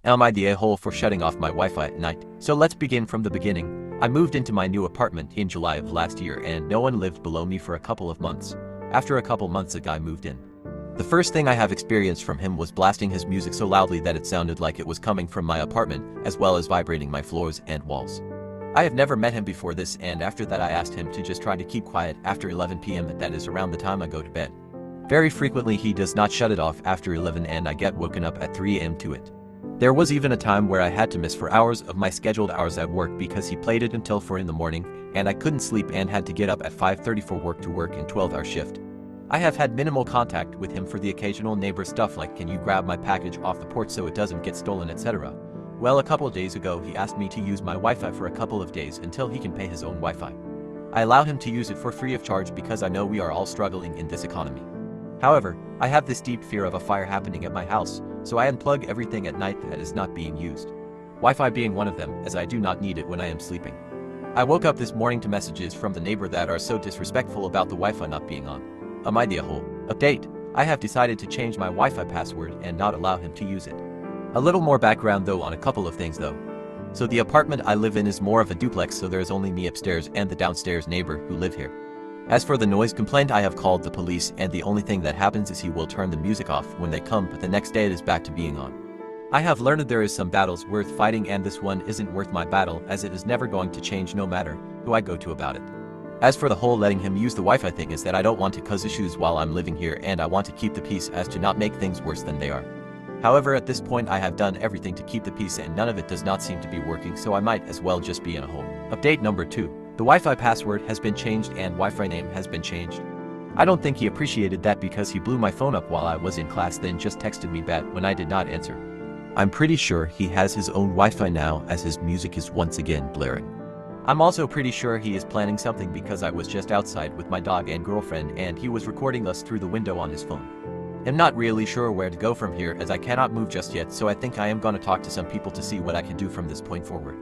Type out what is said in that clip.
Am I the a-hole for shutting off my Wi-Fi at night? So let's begin from the beginning. I moved into my new apartment in July of last year and no one lived below me for a couple of months. After a couple months a guy moved in. The first thing I have experienced from him was blasting his music so loudly that it sounded like it was coming from my apartment, as well as vibrating my floors and walls. I have never met him before this, and after that I asked him to just try to keep quiet after 11 p.m. that is around the time I go to bed. Very frequently he does not shut it off after 11 and I get woken up at 3 a.m. to it. There was even a time where I had to miss 4 hours of my scheduled hours at work because he played it until 4 in the morning, and I couldn't sleep and had to get up at 5:30 for work to work in 12-hour shift. I have had minimal contact with him for the occasional neighbor stuff like can you grab my package off the porch so it doesn't get stolen, etc. Well, a couple of days ago he asked me to use my Wi-Fi for a couple of days until he can pay his own Wi-Fi. I allowed him to use it for free of charge because I know we are all struggling in this economy. However, I have this deep fear of a fire happening at my house, so I unplug everything at night that is not being used. Wi-Fi being one of them, as I do not need it when I am sleeping. I woke up this morning to messages from the neighbor that are so disrespectful about the Wi-Fi not being on. Am I the a-hole? Update. I have decided to change my Wi-Fi password and not allow him to use it. A little more background though on a couple of things though. So the apartment I live in is more of a duplex, so there is only me upstairs and the downstairs neighbor who live here. As for the noise complaint, I have called the police and the only thing that happens is he will turn the music off when they come, but the next day it is back to being on. I have learned there is some battles worth fighting and this one isn't worth my battle, as it is never going to change no matter who I go to about it. As for the whole letting him use the Wi-Fi thing, is that I don't want to cause issues while I'm living here and I want to keep the peace as to not make things worse than they are. However, at this point I have done everything to keep the peace and none of it does not seem to be working, so I might as well just be in a hole. Update number 2. The Wi-Fi password has been changed and Wi-Fi name has been changed. I don't think he appreciated that because he blew my phone up while I was in class, then just texted me back when I did not answer. I'm pretty sure he has his own Wi-Fi now as his music is once again blaring. I'm also pretty sure he is planning something because I was just outside with my dog and girlfriend and he was recording us through the window on his phone. I'm not really sure where to go from here as I cannot move just yet, so I think I am gonna talk to some people to see what I can do from this point forward.